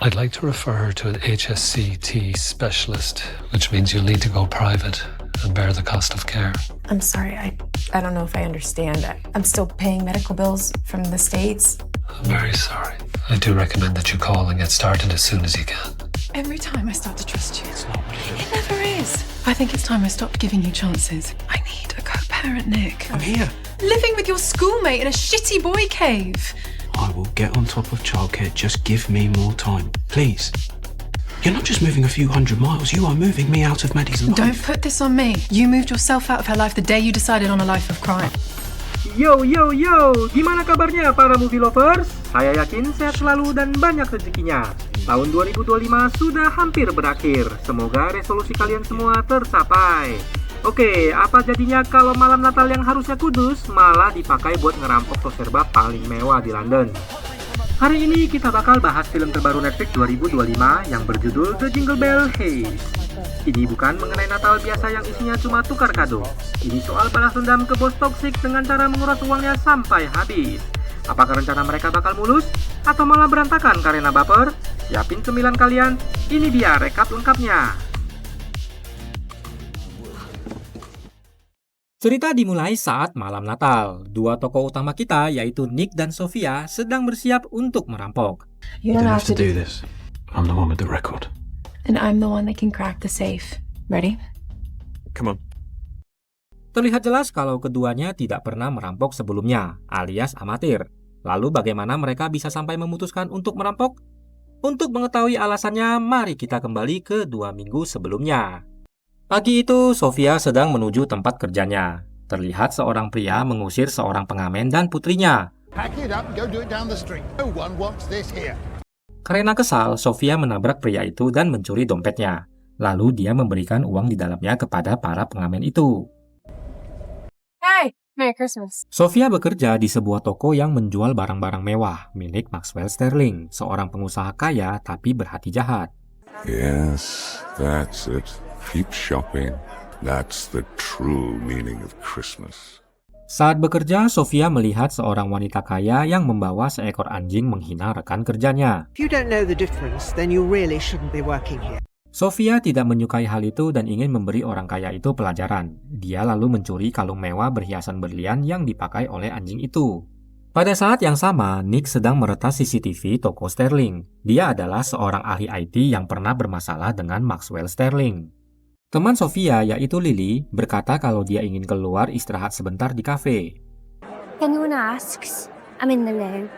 I'd like to refer her to an HSCT specialist, which means you'll need to go private and bear the cost of care. I'm sorry, I don't know if I understand. I'm still paying medical bills from the States. I'm very sorry. I do recommend that you call and get started as soon as you can. Every time I start to trust you, It's not what it is. it never is. I think it's time I stopped giving you chances. I need a co-parent, Nick. I'm here. Living with your schoolmate in a shitty boy cave. I will get on top of childcare. Just give me more time, please. You're not just moving a few hundred miles, you are moving me out of Maddie's life. Don't put this on me. You moved yourself out of her life the day you decided on a life of crime. Yo, gimana kabarnya para movie lovers? Saya yakin sehat selalu dan banyak rezekinya. Tahun 2025 sudah hampir berakhir. Semoga resolusi kalian semua tercapai. Oke, apa jadinya kalau malam Natal yang harusnya kudus malah dipakai buat ngerampok toko serba paling mewah di London? Hari ini kita bakal bahas film terbaru Netflix 2025 yang berjudul The Jingle Bell Heist. Ini bukan mengenai Natal biasa yang isinya cuma tukar kado. Ini soal balas dendam ke bos toksik dengan cara menguras uangnya sampai habis. Apakah rencana mereka bakal mulus? Atau malah berantakan karena baper? Siapin cemilan kalian, ini dia rekap lengkapnya. Cerita dimulai saat malam Natal. Dua tokoh utama kita, yaitu Nick dan Sofia, sedang bersiap untuk merampok. You don't have to do this. I'm the one with the record. And I'm the one that can crack the safe. Ready? Come on. Terlihat jelas kalau keduanya tidak pernah merampok sebelumnya, alias amatir. Lalu bagaimana mereka bisa sampai memutuskan untuk merampok? Untuk mengetahui alasannya, mari kita kembali ke 2 minggu sebelumnya. Pagi itu, Sofia sedang menuju tempat kerjanya. Terlihat seorang pria mengusir seorang pengamen dan putrinya. Karena kesal, Sofia menabrak pria itu dan mencuri dompetnya. Lalu dia memberikan uang di dalamnya kepada para pengamen itu. Hey, Merry Christmas. Sofia bekerja di sebuah toko yang menjual barang-barang mewah milik Maxwell Sterling, seorang pengusaha kaya tapi berhati jahat. Yes, that's it. Keep shopping. That's the true meaning of Christmas. Saat bekerja, Sofia melihat seorang wanita kaya yang membawa seekor anjing menghina rekan kerjanya. If you don't know the difference, then you really shouldn't be working here. Sofia tidak menyukai hal itu dan ingin memberi orang kaya itu pelajaran. Dia lalu mencuri kalung mewah berhiasan berlian yang dipakai oleh anjing itu. Pada saat yang sama, Nick sedang meretas CCTV toko Sterling. Dia adalah seorang ahli IT yang pernah bermasalah dengan Maxwell Sterling. Teman Sofia, yaitu Lily, berkata kalau dia ingin keluar istirahat sebentar di kafe. Anyone asks, I'm in the loo.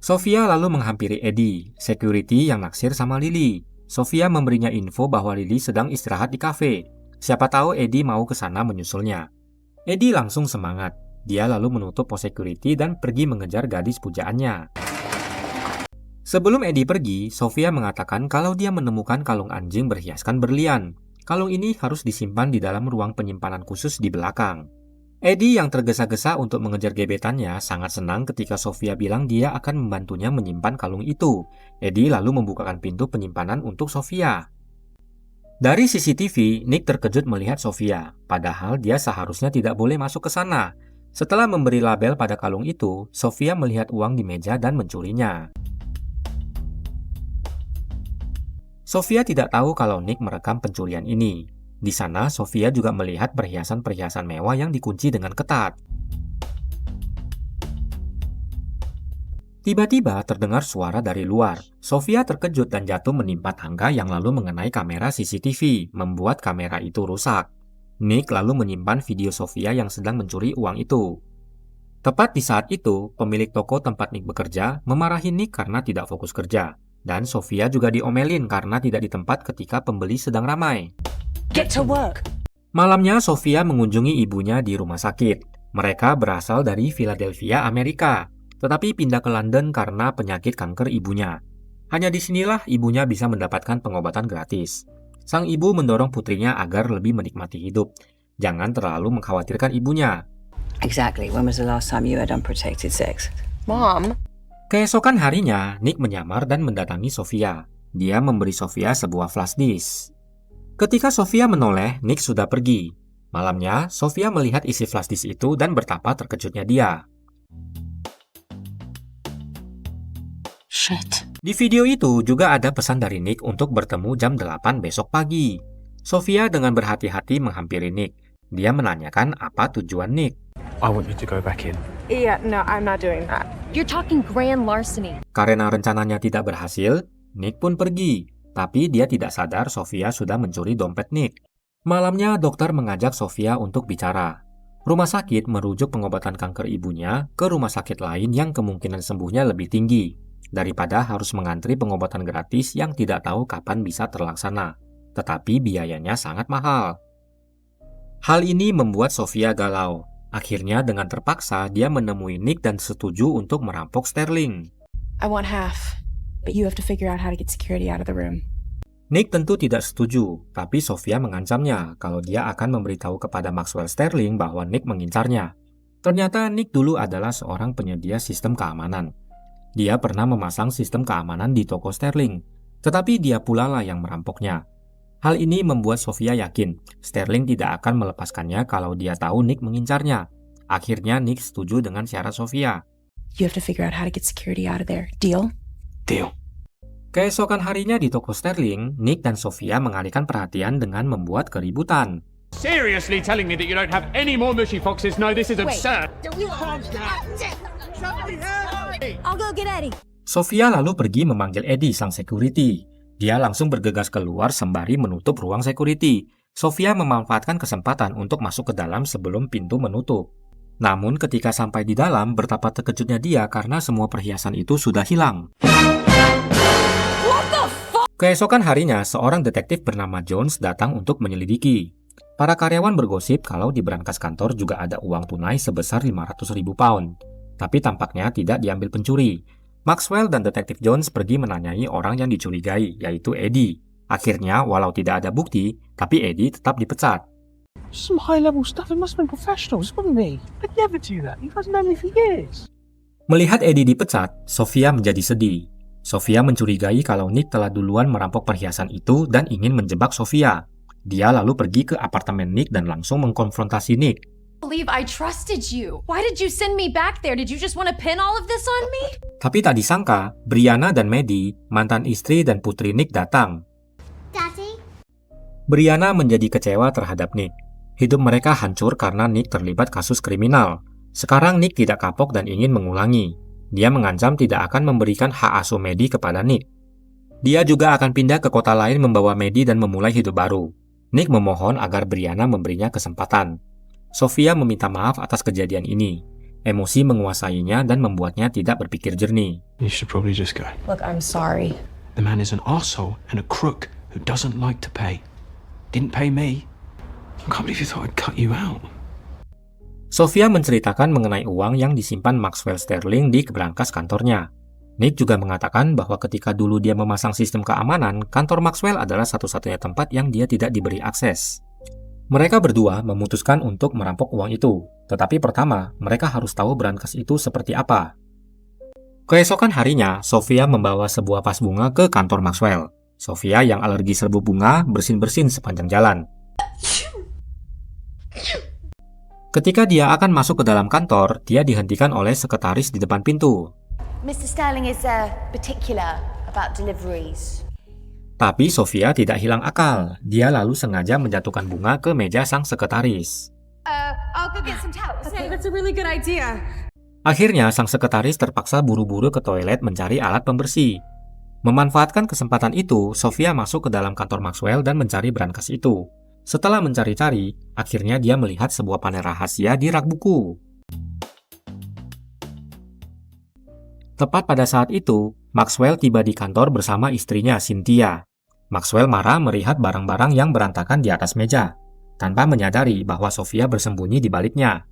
Sofia lalu menghampiri Eddie, security yang naksir sama Lily. Sofia memberinya info bahwa Lily sedang istirahat di kafe. Siapa tahu Eddie mau ke sana menyusulnya. Eddie langsung semangat. Dia lalu menutup pos security dan pergi mengejar gadis pujaannya. Sebelum Eddie pergi, Sofia mengatakan kalau dia menemukan kalung anjing berhiaskan berlian. Kalung ini harus disimpan di dalam ruang penyimpanan khusus di belakang. Eddie yang tergesa-gesa untuk mengejar gebetannya sangat senang ketika Sofia bilang dia akan membantunya menyimpan kalung itu. Eddie lalu membukakan pintu penyimpanan untuk Sofia. Dari CCTV, Nick terkejut melihat Sofia, padahal dia seharusnya tidak boleh masuk ke sana. Setelah memberi label pada kalung itu, Sofia melihat uang di meja dan mencurinya. Sofia tidak tahu kalau Nick merekam pencurian ini. Di sana, Sofia juga melihat perhiasan-perhiasan mewah yang dikunci dengan ketat. Tiba-tiba terdengar suara dari luar. Sofia terkejut dan jatuh menimpa tangga yang lalu mengenai kamera CCTV, membuat kamera itu rusak. Nick lalu menyimpan video Sofia yang sedang mencuri uang itu. Tepat di saat itu, pemilik toko tempat Nick bekerja memarahi Nick karena tidak fokus kerja. Dan Sofia juga diomelin karena tidak di tempat ketika pembeli sedang ramai. Get to work. Malamnya, Sofia mengunjungi ibunya di rumah sakit. Mereka berasal dari Philadelphia, Amerika, tetapi pindah ke London karena penyakit kanker ibunya. Hanya disinilah ibunya bisa mendapatkan pengobatan gratis. Sang ibu mendorong putrinya agar lebih menikmati hidup. Jangan terlalu mengkhawatirkan ibunya. Exactly. When was the last time you had unprotected sex? Mom. Keesokan harinya, Nick menyamar dan mendatangi Sofia. Dia memberi Sofia sebuah flash disk. Ketika Sofia menoleh, Nick sudah pergi. Malamnya, Sofia melihat isi flash disk itu dan betapa terkejutnya dia. Shit. Di video itu juga ada pesan dari Nick untuk bertemu jam 8 besok pagi. Sofia dengan berhati-hati menghampiri Nick. Dia menanyakan apa tujuan Nick. I want you to go back in. Yeah, no, I'm not doing that. You're talking grand larceny. Karena rencananya tidak berhasil, Nick pun pergi. Tapi dia tidak sadar Sofia sudah mencuri dompet Nick. Malamnya dokter mengajak Sofia untuk bicara. Rumah sakit merujuk pengobatan kanker ibunya ke rumah sakit lain yang kemungkinan sembuhnya lebih tinggi, daripada harus mengantri pengobatan gratis yang tidak tahu kapan bisa terlaksana. Tetapi biayanya sangat mahal. Hal ini membuat Sofia galau. Akhirnya dengan terpaksa dia menemui Nick dan setuju untuk merampok Sterling. I want half, but you have to figure out how to get security out of the room. Nick tentu tidak setuju, tapi Sofia mengancamnya kalau dia akan memberitahu kepada Maxwell Sterling bahwa Nick mengincarnya. Ternyata Nick dulu adalah seorang penyedia sistem keamanan. Dia pernah memasang sistem keamanan di toko Sterling, tetapi dia pula lah yang merampoknya. Hal ini membuat Sofia yakin Sterling tidak akan melepaskannya kalau dia tahu Nick mengincarnya. Akhirnya Nick setuju dengan syarat Sofia. You have to figure out how to get security out of there. Deal? Deal. Keesokan harinya di toko Sterling, Nick dan Sofia mengalihkan perhatian dengan membuat keributan. Seriously telling me that you don't have any more mushy foxes? No, this is absurd. I'll go get Eddie. Sofia lalu pergi memanggil Eddie, sang security. Dia langsung bergegas keluar sembari menutup ruang security. Sofia memanfaatkan kesempatan untuk masuk ke dalam sebelum pintu menutup. Namun ketika sampai di dalam, betapa terkejutnya dia karena semua perhiasan itu sudah hilang. Keesokan harinya, seorang detektif bernama Jones datang untuk menyelidiki. Para karyawan bergosip kalau di brankas kantor juga ada uang tunai sebesar 500.000 pound. Tapi tampaknya tidak diambil pencuri. Maxwell dan detektif Jones pergi menanyai orang yang dicurigai, yaitu Eddie. Akhirnya, walau tidak ada bukti, tapi Eddie tetap dipecat. Some high-level stuff. It must have been professionals, wouldn't they? I'd never do that. You guys known me for years. Melihat Eddie dipecat, Sofia menjadi sedih. Sofia mencurigai kalau Nick telah duluan merampok perhiasan itu dan ingin menjebak Sofia. Dia lalu pergi ke apartemen Nick dan langsung mengkonfrontasi Nick. Believe I trusted you. Why did you send me back there? Did you just want to pin all of this on me? Tapi tak disangka, Brianna dan Maddie, mantan istri dan putri Nick datang. Daddy? Brianna menjadi kecewa terhadap Nick. Hidup mereka hancur karena Nick terlibat kasus kriminal. Sekarang Nick tidak kapok dan ingin mengulangi. Dia mengancam tidak akan memberikan hak asuh Maddie kepada Nick. Dia juga akan pindah ke kota lain membawa Maddie dan memulai hidup baru. Nick memohon agar Brianna memberinya kesempatan. Sofia meminta maaf atas kejadian ini. Emosi menguasainya dan membuatnya tidak berpikir jernih. You should probably just go. Look, I'm sorry. The man is an arsehole and a crook who doesn't like to pay. Didn't pay me. I can't believe you thought I'd cut you out. Sofia menceritakan mengenai uang yang disimpan Maxwell Sterling di brankas kantornya. Nick juga mengatakan bahwa ketika dulu dia memasang sistem keamanan, kantor Maxwell adalah satu-satunya tempat yang dia tidak diberi akses. Mereka berdua memutuskan untuk merampok uang itu, tetapi pertama, mereka harus tahu brankas itu seperti apa. Keesokan harinya, Sofia membawa sebuah vas bunga ke kantor Maxwell. Sofia yang alergi serbuk bunga bersin-bersin sepanjang jalan. Ketika dia akan masuk ke dalam kantor, dia dihentikan oleh sekretaris di depan pintu. Mr. Sterling is particular about deliveries. Tapi Sofia tidak hilang akal. Dia lalu sengaja menjatuhkan bunga ke meja sang sekretaris. I'll go get some towels. Okay, that's a really good idea. Akhirnya, sang sekretaris terpaksa buru-buru ke toilet mencari alat pembersih. Memanfaatkan kesempatan itu, Sofia masuk ke dalam kantor Maxwell dan mencari brankas itu. Setelah mencari-cari, akhirnya dia melihat sebuah panel rahasia di rak buku. Tepat pada saat itu, Maxwell tiba di kantor bersama istrinya, Cynthia. Maxwell marah melihat barang-barang yang berantakan di atas meja, tanpa menyadari bahwa Sofia bersembunyi di baliknya.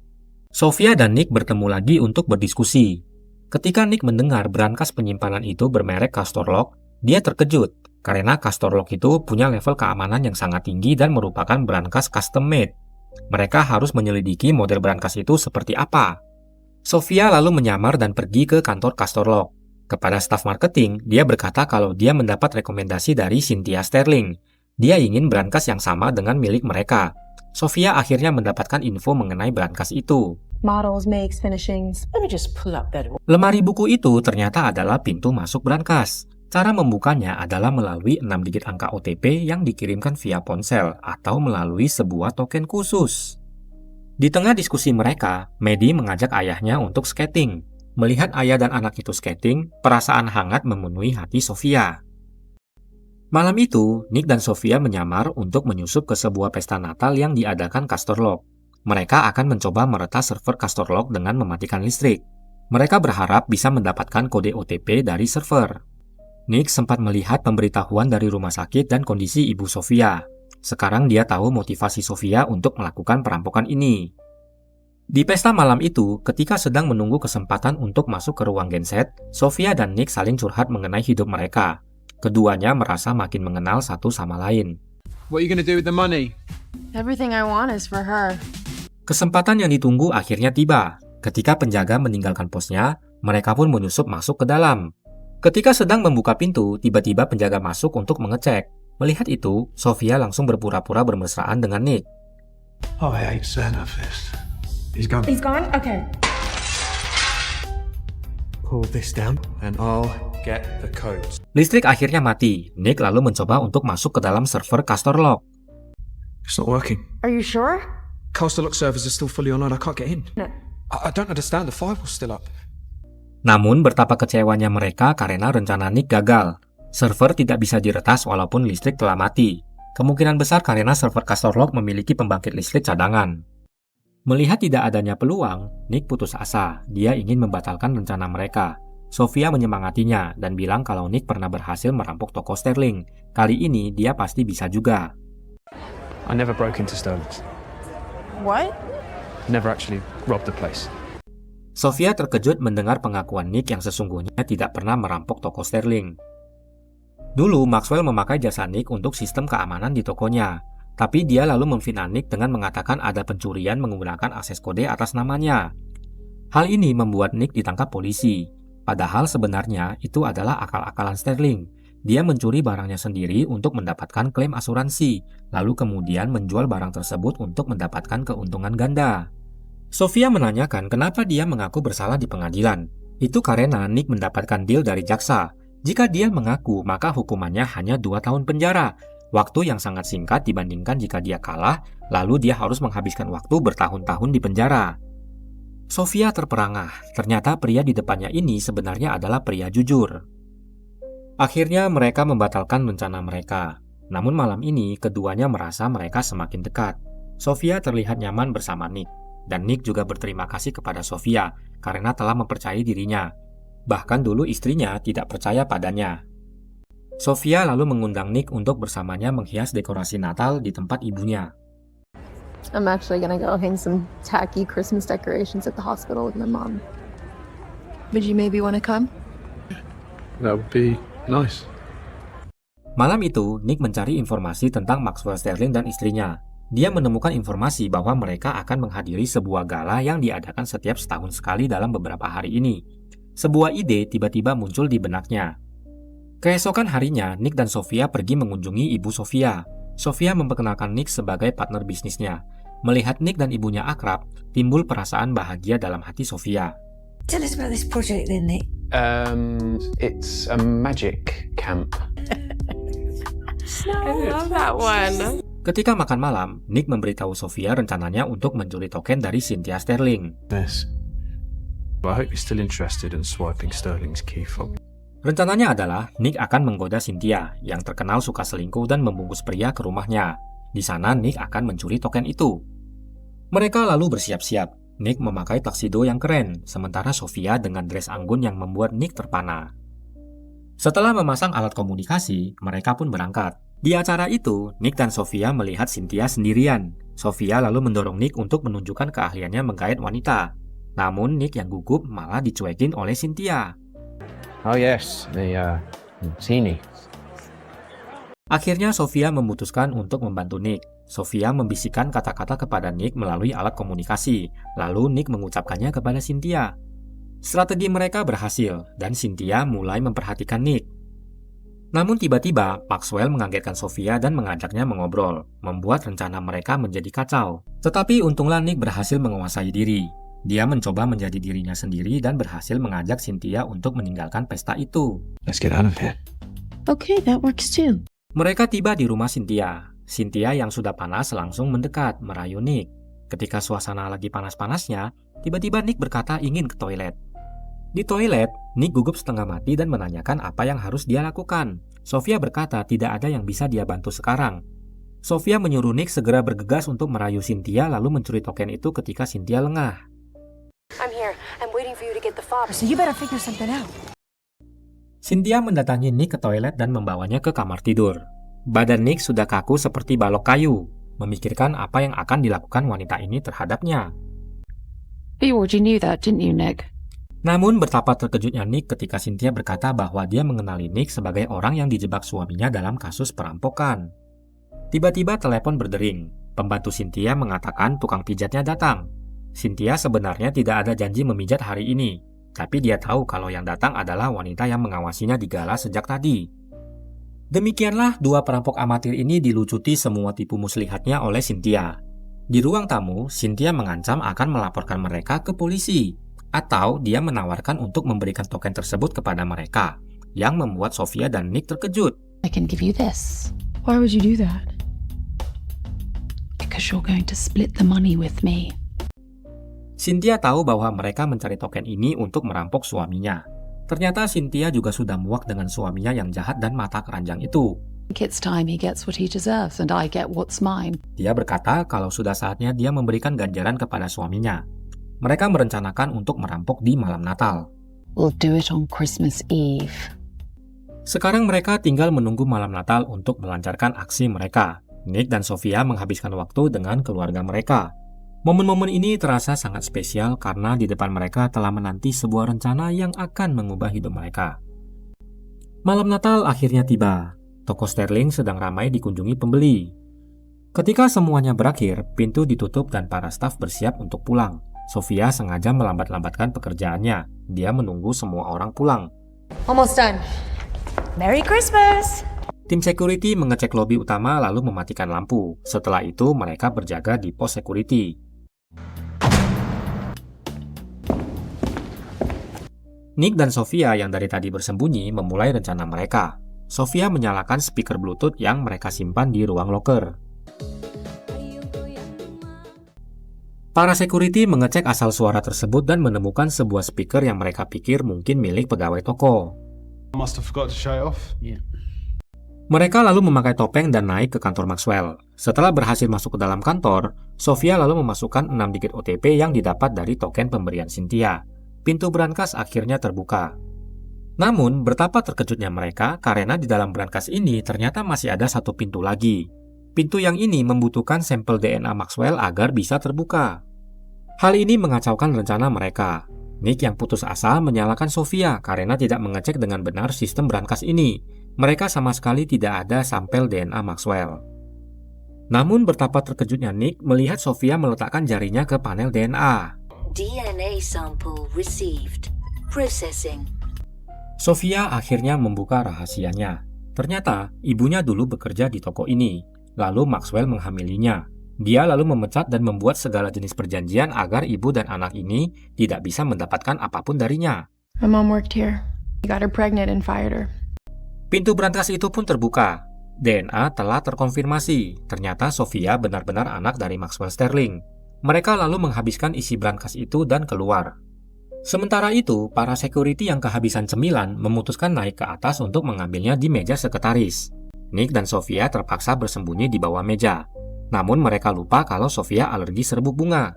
Sofia dan Nick bertemu lagi untuk berdiskusi. Ketika Nick mendengar brankas penyimpanan itu bermerek Castor Lock, dia terkejut karena Castor Lock itu punya level keamanan yang sangat tinggi dan merupakan brankas custom made. Mereka harus menyelidiki model brankas itu seperti apa. Sofia lalu menyamar dan pergi ke kantor Castor Lock. Kepada staf marketing, dia berkata kalau dia mendapat rekomendasi dari Cynthia Sterling. Dia ingin brankas yang sama dengan milik mereka. Sofia akhirnya mendapatkan info mengenai brankas itu. Models, makes, finishings. Let me just pull up that. Lemari buku itu ternyata adalah pintu masuk brankas. Cara membukanya adalah melalui 6 digit angka OTP yang dikirimkan via ponsel atau melalui sebuah token khusus. Di tengah diskusi mereka, Maddie mengajak ayahnya untuk skating. Melihat ayah dan anak itu skating, perasaan hangat memenuhi hati Sofia. Malam itu, Nick dan Sofia menyamar untuk menyusup ke sebuah pesta Natal yang diadakan Castor Lock. Mereka akan mencoba meretas server Castor Lock dengan mematikan listrik. Mereka berharap bisa mendapatkan kode OTP dari server. Nick sempat melihat pemberitahuan dari rumah sakit dan kondisi ibu Sofia. Sekarang dia tahu motivasi Sofia untuk melakukan perampokan ini. Di pesta malam itu, ketika sedang menunggu kesempatan untuk masuk ke ruang genset, Sofia dan Nick saling curhat mengenai hidup mereka. Keduanya merasa makin mengenal satu sama lain. What are you going to do with the money? Everything I want is for her. Kesempatan yang ditunggu akhirnya tiba. Ketika penjaga meninggalkan posnya, mereka pun menyusup masuk ke dalam. Ketika sedang membuka pintu, tiba-tiba penjaga masuk untuk mengecek. Melihat itu, Sofia langsung berpura-pura bermesraan dengan Nick. Oh, I hate Santa Fest. He's gone. He's gone? Okay. Pull this down and I'll get the codes. Listrik akhirnya mati. Nick lalu mencoba untuk masuk ke dalam server Castor Lock. It's not working. Are you sure? Castor Lock servers are still fully online. I can't get in. No. I don't understand. The firewall's still up. Namun betapa kecewanya mereka karena rencana Nick gagal. Server tidak bisa diretas walaupun listrik telah mati. Kemungkinan besar karena server Castor Lock memiliki pembangkit listrik cadangan. Melihat tidak adanya peluang, Nick putus asa. Dia ingin membatalkan rencana mereka. Sofia menyemangatinya dan bilang kalau Nick pernah berhasil merampok toko Sterling. Kali ini dia pasti bisa juga. I never broke into Sterling's. What? Never actually robbed the place. Sofia terkejut mendengar pengakuan Nick yang sesungguhnya tidak pernah merampok toko Sterling. Dulu, Maxwell memakai jasa Nick untuk sistem keamanan di tokonya. Tapi dia lalu memfitnah Nick dengan mengatakan ada pencurian menggunakan akses kode atas namanya. Hal ini membuat Nick ditangkap polisi. Padahal sebenarnya itu adalah akal-akalan Sterling. Dia mencuri barangnya sendiri untuk mendapatkan klaim asuransi, lalu kemudian menjual barang tersebut untuk mendapatkan keuntungan ganda. Sofia menanyakan kenapa dia mengaku bersalah di pengadilan. Itu karena Nick mendapatkan deal dari jaksa. Jika dia mengaku, maka hukumannya hanya 2 tahun penjara. Waktu yang sangat singkat dibandingkan jika dia kalah, lalu dia harus menghabiskan waktu bertahun-tahun di penjara. Sofia terperangah. Ternyata pria di depannya ini sebenarnya adalah pria jujur. Akhirnya mereka membatalkan rencana mereka. Namun malam ini, keduanya merasa mereka semakin dekat. Sofia terlihat nyaman bersama Nick. Dan Nick juga berterima kasih kepada Sofia karena telah mempercayai dirinya. Bahkan dulu istrinya tidak percaya padanya. Sofia lalu mengundang Nick untuk bersamanya menghias dekorasi Natal di tempat ibunya. I'm actually gonna go hang some tacky Christmas decorations at the hospital with my mom. Would you maybe want to come? That would be nice. Malam itu, Nick mencari informasi tentang Maxwell Sterling dan istrinya. Dia menemukan informasi bahwa mereka akan menghadiri sebuah gala yang diadakan setiap setahun sekali dalam beberapa hari ini. Sebuah ide tiba-tiba muncul di benaknya. Keesokan harinya, Nick dan Sofia pergi mengunjungi ibu Sofia. Sofia memperkenalkan Nick sebagai partner bisnisnya. Melihat Nick dan ibunya akrab, timbul perasaan bahagia dalam hati Sofia. Tell us about this project then, Nick. It's a magic camp. I love that one. Ketika makan malam, Nick memberitahu Sofia rencananya untuk mencuri token dari Cynthia Sterling. Yes. I hope you're still interested in swiping Sterling's key fob. Rencananya adalah Nick akan menggoda Cynthia, yang terkenal suka selingkuh dan membungkus pria ke rumahnya. Di sana Nick akan mencuri token itu. Mereka lalu bersiap-siap. Nick memakai tuxedo yang keren, sementara Sofia dengan dress anggun yang membuat Nick terpana. Setelah memasang alat komunikasi, mereka pun berangkat. Di acara itu, Nick dan Sofia melihat Cynthia sendirian. Sofia lalu mendorong Nick untuk menunjukkan keahliannya menggait wanita. Namun Nick yang gugup malah dicuekin oleh Cynthia. Oh yes, the teeny. Akhirnya Sofia memutuskan untuk membantu Nick. Sofia membisikkan kata-kata kepada Nick melalui alat komunikasi. Lalu Nick mengucapkannya kepada Cynthia. Strategi mereka berhasil, dan Cynthia mulai memperhatikan Nick. Namun tiba-tiba, Maxwell mengagetkan Sofia dan mengajaknya mengobrol, membuat rencana mereka menjadi kacau. Tetapi untunglah Nick berhasil menguasai diri. Dia mencoba menjadi dirinya sendiri dan berhasil mengajak Cynthia untuk meninggalkan pesta itu. Let's get out of here. Okay, that works too. Mereka tiba di rumah Cynthia. Cynthia yang sudah panas langsung mendekat, merayu Nick. Ketika suasana lagi panas-panasnya, tiba-tiba Nick berkata ingin ke toilet. Di toilet, Nick gugup setengah mati dan menanyakan apa yang harus dia lakukan. Sofia berkata tidak ada yang bisa dia bantu sekarang. Sofia menyuruh Nick segera bergegas untuk merayu Cynthia lalu mencuri token itu ketika Cynthia lengah. I'm here. I'm waiting for you to get the fob. So you better figure something out. Cynthia mendatangi Nick ke toilet dan membawanya ke kamar tidur. Badan Nick sudah kaku seperti balok kayu, memikirkan apa yang akan dilakukan wanita ini terhadapnya. You already knew that, didn't you, Nick? Namun betapa terkejutnya Nick ketika Cynthia berkata bahwa dia mengenali Nick sebagai orang yang dijebak suaminya dalam kasus perampokan. Tiba-tiba telepon berdering. Pembantu Cynthia mengatakan tukang pijatnya datang. Cynthia sebenarnya tidak ada janji memijat hari ini, tapi dia tahu kalau yang datang adalah wanita yang mengawasinya di gala sejak tadi. Demikianlah dua perampok amatir ini dilucuti semua tipu muslihatnya oleh Cynthia. Di ruang tamu, Cynthia mengancam akan melaporkan mereka ke polisi, atau dia menawarkan untuk memberikan token tersebut kepada mereka, yang membuat Sofia dan Nick terkejut. I can give you this. Why would you do that? Because you're going to split the money with me. Cynthia tahu bahwa mereka mencari token ini untuk merampok suaminya. Ternyata Cynthia juga sudah muak dengan suaminya yang jahat dan mata keranjang itu. It's time he gets what he deserves and I get what's mine. Dia berkata kalau sudah saatnya dia memberikan ganjaran kepada suaminya. Mereka merencanakan untuk merampok di malam Natal. We'll do it on Christmas Eve. Sekarang mereka tinggal menunggu malam Natal untuk melancarkan aksi mereka. Nick dan Sofia menghabiskan waktu dengan keluarga mereka. Momen-momen ini terasa sangat spesial karena di depan mereka telah menanti sebuah rencana yang akan mengubah hidup mereka. Malam Natal akhirnya tiba. Toko Sterling sedang ramai dikunjungi pembeli. Ketika semuanya berakhir, pintu ditutup dan para staf bersiap untuk pulang. Sofia sengaja melambat-lambatkan pekerjaannya. Dia menunggu semua orang pulang. Almost done. Merry Christmas! Tim security mengecek lobi utama lalu mematikan lampu. Setelah itu mereka berjaga di pos security. Nick dan Sofia yang dari tadi bersembunyi memulai rencana mereka. Sofia menyalakan speaker Bluetooth yang mereka simpan di ruang locker. Para security mengecek asal suara tersebut dan menemukan sebuah speaker yang mereka pikir mungkin milik pegawai toko. Mereka lalu memakai topeng dan naik ke kantor Maxwell. Setelah berhasil masuk ke dalam kantor, Sofia lalu memasukkan 6 digit OTP yang didapat dari token pemberian Cynthia. Pintu brankas akhirnya terbuka. Namun, betapa terkejutnya mereka karena di dalam brankas ini ternyata masih ada satu pintu lagi. Pintu yang ini membutuhkan sampel DNA Maxwell agar bisa terbuka. Hal ini mengacaukan rencana mereka. Nick yang putus asa menyalahkan Sofia karena tidak mengecek dengan benar sistem brankas ini. Mereka sama sekali tidak ada sampel DNA Maxwell. Namun betapa terkejutnya Nick melihat Sofia meletakkan jarinya ke panel DNA. DNA sample received. Processing. Sofia akhirnya membuka rahasianya. Ternyata ibunya dulu bekerja di toko ini. Lalu Maxwell menghamilinya. Dia lalu memecat dan membuat segala jenis perjanjian agar ibu dan anak ini tidak bisa mendapatkan apapun darinya. My mom worked here. He got her pregnant and fired her. Pintu brankas itu pun terbuka. DNA telah terkonfirmasi. Ternyata Sofia benar-benar anak dari Maxwell Sterling. Mereka lalu menghabiskan isi brankas itu dan keluar. Sementara itu, para security yang kehabisan cemilan memutuskan naik ke atas untuk mengambilnya di meja sekretaris. Nick dan Sofia terpaksa bersembunyi di bawah meja. Namun mereka lupa kalau Sofia alergi serbuk bunga.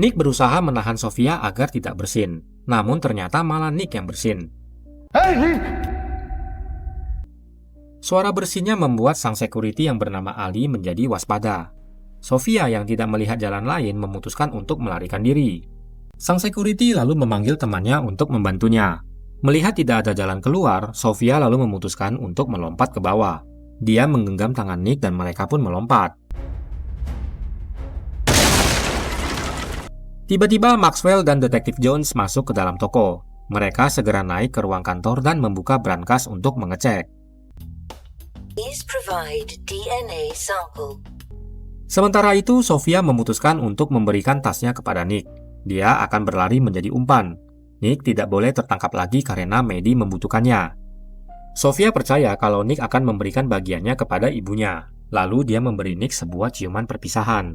Nick berusaha menahan Sofia agar tidak bersin. Namun ternyata malah Nick yang bersin. Suara bersinnya membuat sang security yang bernama Ali menjadi waspada. Sofia yang tidak melihat jalan lain memutuskan untuk melarikan diri. Sang security lalu memanggil temannya untuk membantunya. Melihat tidak ada jalan keluar, Sofia lalu memutuskan untuk melompat ke bawah. Dia menggenggam tangan Nick dan mereka pun melompat. Tiba-tiba Maxwell dan Detektif Jones masuk ke dalam toko. Mereka segera naik ke ruang kantor dan membuka brankas untuk mengecek. Please provide DNA sample. Sementara itu, Sofia memutuskan untuk memberikan tasnya kepada Nick. Dia akan berlari menjadi umpan. Nick tidak boleh tertangkap lagi karena Maddie membutuhkannya. Sofia percaya kalau Nick akan memberikan bagiannya kepada ibunya. Lalu dia memberi Nick sebuah ciuman perpisahan.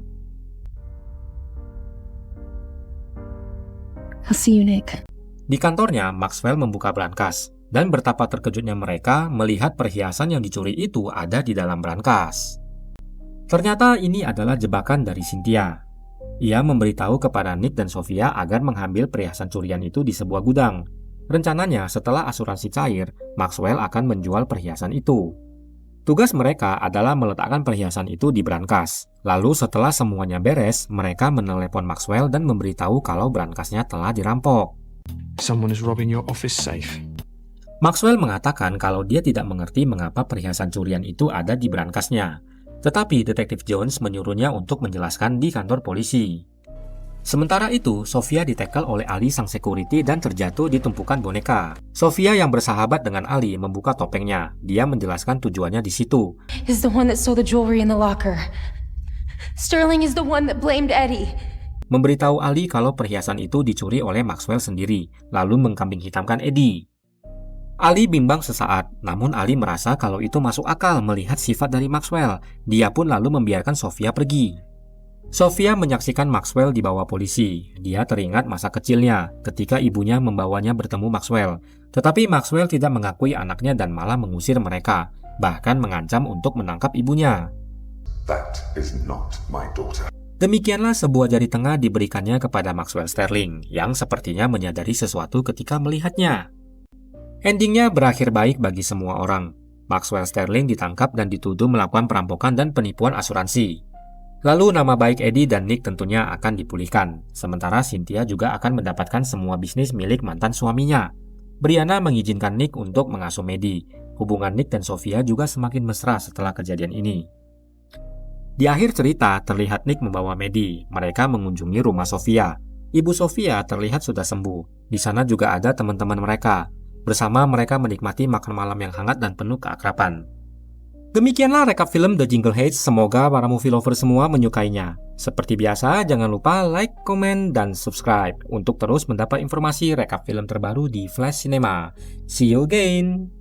I'll see you, Nick. Di kantornya, Maxwell membuka brankas. Dan betapa terkejutnya mereka melihat perhiasan yang dicuri itu ada di dalam brankas. Ternyata ini adalah jebakan dari Cynthia. Ia memberitahu kepada Nick dan Sofia agar mengambil perhiasan curian itu di sebuah gudang. Rencananya setelah asuransi cair, Maxwell akan menjual perhiasan itu. Tugas mereka adalah meletakkan perhiasan itu di brankas. Lalu setelah semuanya beres, mereka menelepon Maxwell dan memberitahu kalau brankasnya telah dirampok. Someone is robbing your office safe. Maxwell mengatakan kalau dia tidak mengerti mengapa perhiasan curian itu ada di brankasnya. Tetapi Detektif Jones menyuruhnya untuk menjelaskan di kantor polisi. Sementara itu, Sofia ditekel oleh Ali sang security dan terjatuh di tumpukan boneka. Sofia yang bersahabat dengan Ali membuka topengnya. Dia menjelaskan tujuannya di situ. Is the one that stole the jewelry in the locker. Sterling is the one that blamed Eddie. Memberitahu Ali kalau perhiasan itu dicuri oleh Maxwell sendiri, lalu mengkambing hitamkan Eddie. Ali bimbang sesaat, namun Ali merasa kalau itu masuk akal melihat sifat dari Maxwell. Dia pun lalu membiarkan Sofia pergi. Sofia menyaksikan Maxwell dibawa polisi. Dia teringat masa kecilnya ketika ibunya membawanya bertemu Maxwell. Tetapi Maxwell tidak mengakui anaknya dan malah mengusir mereka, bahkan mengancam untuk menangkap ibunya. That is not my daughter. Demikianlah sebuah jari tengah diberikannya kepada Maxwell Sterling, yang sepertinya menyadari sesuatu ketika melihatnya. Endingnya berakhir baik bagi semua orang. Maxwell Sterling ditangkap dan dituduh melakukan perampokan dan penipuan asuransi. Lalu nama baik Eddie dan Nick tentunya akan dipulihkan. Sementara Cynthia juga akan mendapatkan semua bisnis milik mantan suaminya. Brianna mengizinkan Nick untuk mengasuh Maddie. Hubungan Nick dan Sofia juga semakin mesra setelah kejadian ini. Di akhir cerita, terlihat Nick membawa Maddie. Mereka mengunjungi rumah Sofia. Ibu Sofia terlihat sudah sembuh. Di sana juga ada teman-teman mereka. Bersama mereka menikmati makan malam yang hangat dan penuh keakraban. Demikianlah rekap film The Jingle Hedge. Semoga para movie lover semua menyukainya. Seperti biasa, jangan lupa like, komen, dan subscribe untuk terus mendapat informasi rekap film terbaru di Flash Cinema. See you again!